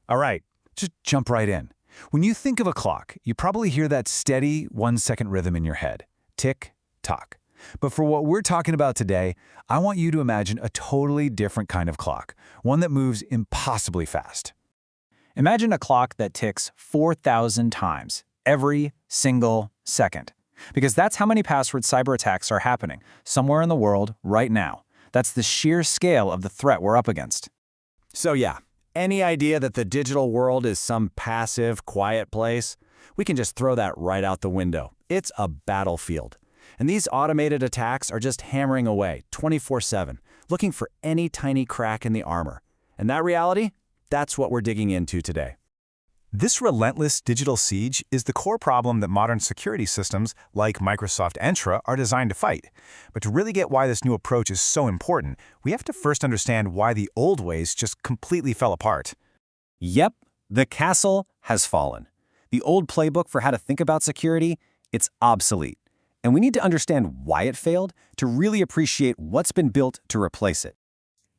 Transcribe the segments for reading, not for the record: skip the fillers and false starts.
All right, just jump right in. When you think of a clock, you probably hear that steady 1-second rhythm in your head. Tick, tock. But for what we're talking about today, I want you to imagine a totally different kind of clock, one that moves impossibly fast. Imagine a clock that ticks 4,000 times every single second. Because that's how many password cyber attacks are happening somewhere in the world right now. That's the sheer scale of the threat we're up against. So yeah, any idea that the digital world is some passive, quiet place? We can just throw that right out the window. It's a battlefield. And these automated attacks are just hammering away 24/7, looking for any tiny crack in the armor. And that reality? That's what we're digging into today. This relentless digital siege is the core problem that modern security systems like Microsoft Entra are designed to fight. But to really get why this new approach is so important, we have to first understand why the old ways just completely fell apart. Yep, the castle has fallen. The old playbook for how to think about security, it's obsolete. And we need to understand why it failed to really appreciate what's been built to replace it.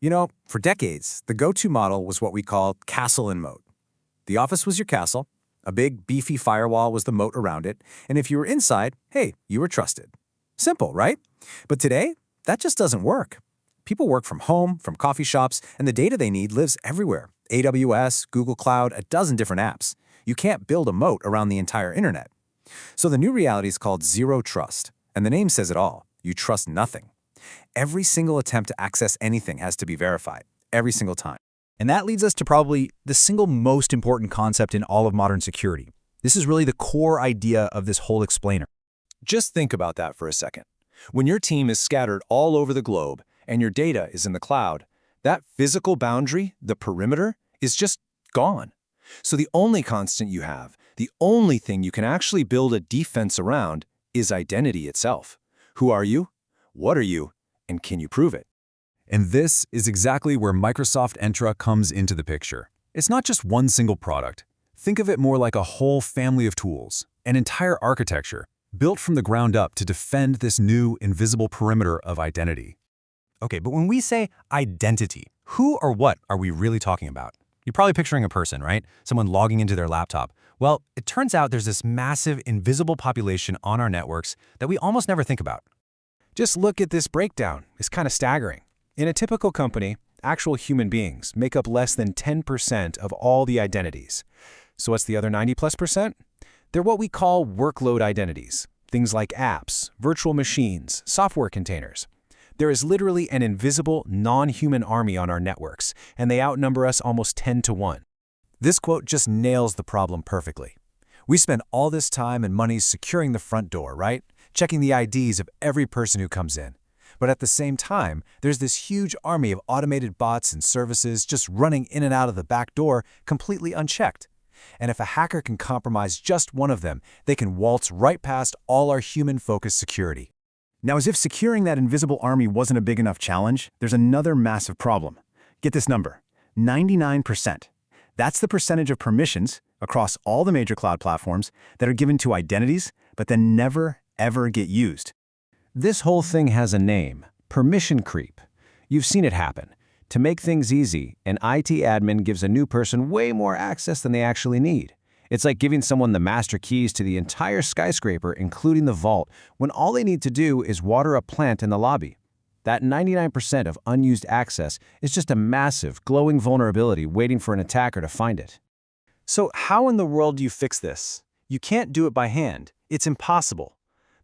You know, for decades, the go-to model was what we called castle and moat. The office was your castle, a big, beefy firewall was the moat around it, and if you were inside, hey, you were trusted. Simple, right? But today, that just doesn't work. People work from home, from coffee shops, and the data they need lives everywhere. AWS, Google Cloud, a dozen different apps. You can't build a moat around the entire internet. So the new reality is called zero trust, and the name says it all. You trust nothing. Every single attempt to access anything has to be verified, every single time. And that leads us to probably the single most important concept in all of modern security. This is really the core idea of this whole explainer. Just think about that for a second. When your team is scattered all over the globe and your data is in the cloud, that physical boundary, the perimeter, is just gone. So the only constant you have, the only thing you can actually build a defense around is identity itself. Who are you? What are you? And can you prove it? And this is exactly where Microsoft Entra comes into the picture. It's not just one single product. Think of it more like a whole family of tools, an entire architecture, built from the ground up to defend this new invisible perimeter of identity. Okay, but when we say identity, who or what are we really talking about? You're probably picturing a person, right? Someone logging into their laptop. Well, it turns out there's this massive invisible population on our networks that we almost never think about. Just look at this breakdown. It's kind of staggering. In a typical company, actual human beings make up less than 10% of all the identities. So what's the other 90+%? They're what we call workload identities, things like apps, virtual machines, software containers. There is literally an invisible, non-human army on our networks, and they outnumber us almost 10-to-1. This quote just nails the problem perfectly. We spend all this time and money securing the front door, right? Checking the IDs of every person who comes in. But at the same time, there's this huge army of automated bots and services just running in and out of the back door completely unchecked. And if a hacker can compromise just one of them, they can waltz right past all our human-focused security. Now, as if securing that invisible army wasn't a big enough challenge, there's another massive problem. Get this number, 99%. That's the percentage of permissions across all the major cloud platforms that are given to identities, but then never, ever get used. This whole thing has a name, permission creep. You've seen it happen. To make things easy, an IT admin gives a new person way more access than they actually need. It's like giving someone the master keys to the entire skyscraper, including the vault, when all they need to do is water a plant in the lobby. That 99% of unused access is just a massive, glowing vulnerability waiting for an attacker to find it. So how in the world do you fix this? You can't do it by hand. It's impossible.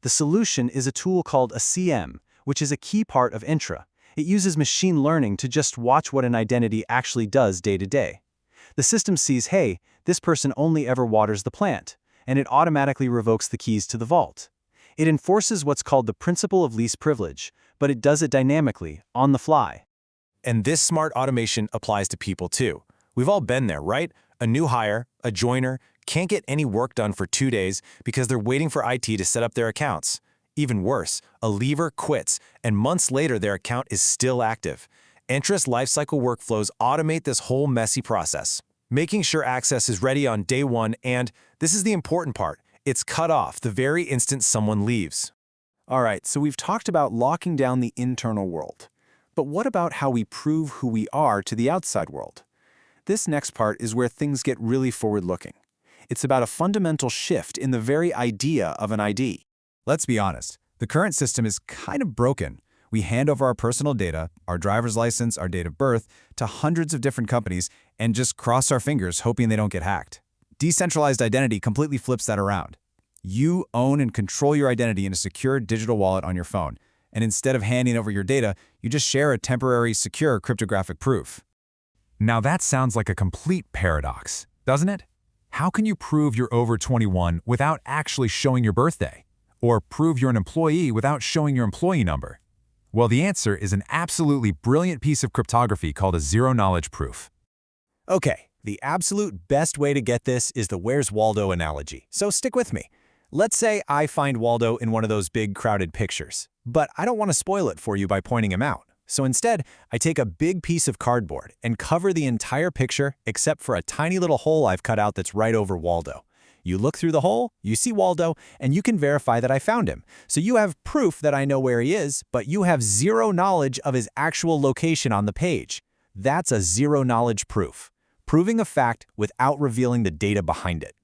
The solution is a tool called a CM, which is a key part of Entra. It uses machine learning to just watch what an identity actually does day to day. The system sees, hey, this person only ever waters the plant, and it automatically revokes the keys to the vault. It enforces what's called the principle of least privilege, but it does it dynamically, on the fly. And this smart automation applies to people too. We've all been there, right? A new hire, a joiner, can't get any work done for 2 days because they're waiting for IT to set up their accounts. Even worse, a leaver quits, and months later their account is still active. Entra's lifecycle workflows automate this whole messy process, making sure access is ready on day one, and this is the important part, it's cut off the very instant someone leaves. All right, so we've talked about locking down the internal world. But what about how we prove who we are to the outside world? This next part is where things get really forward-looking. It's about a fundamental shift in the very idea of an ID. Let's be honest, the current system is kind of broken. We hand over our personal data, our driver's license, our date of birth, to hundreds of different companies and just cross our fingers hoping they don't get hacked. Decentralized identity completely flips that around. You own and control your identity in a secure digital wallet on your phone, and instead of handing over your data, you just share a temporary, secure cryptographic proof. Now that sounds like a complete paradox, doesn't it? How can you prove you're over 21 without actually showing your birthday? Or prove you're an employee without showing your employee number? Well, the answer is an absolutely brilliant piece of cryptography called a zero-knowledge proof. Okay, the absolute best way to get this is the Where's Waldo analogy, so stick with me. Let's say I find Waldo in one of those big crowded pictures, but I don't want to spoil it for you by pointing him out. So instead, I take a big piece of cardboard and cover the entire picture except for a tiny little hole I've cut out that's right over Waldo. You look through the hole, you see Waldo, and you can verify that I found him. So you have proof that I know where he is, but you have zero knowledge of his actual location on the page. That's a zero-knowledge proof, proving a fact without revealing the data behind it.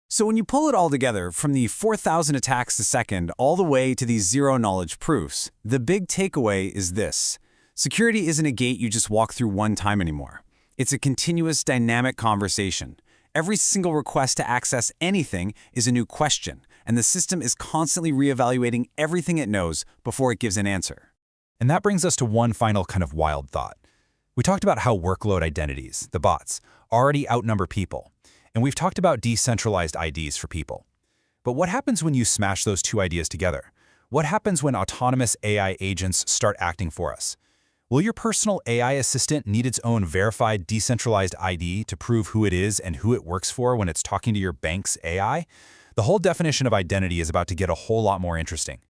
So when you pull it all together, from the 4,000 attacks a second all the way to these zero-knowledge proofs, the big takeaway is this. Security isn't a gate you just walk through one time anymore. It's a continuous, dynamic conversation. Every single request to access anything is a new question, and the system is constantly reevaluating everything it knows before it gives an answer. And that brings us to one final kind of wild thought. We talked about how workload identities, the bots, already outnumber people. And we've talked about decentralized IDs for people. But what happens when you smash those two ideas together? What happens when autonomous AI agents start acting for us? Will your personal AI assistant need its own verified decentralized ID to prove who it is and who it works for when it's talking to your bank's AI? The whole definition of identity is about to get a whole lot more interesting.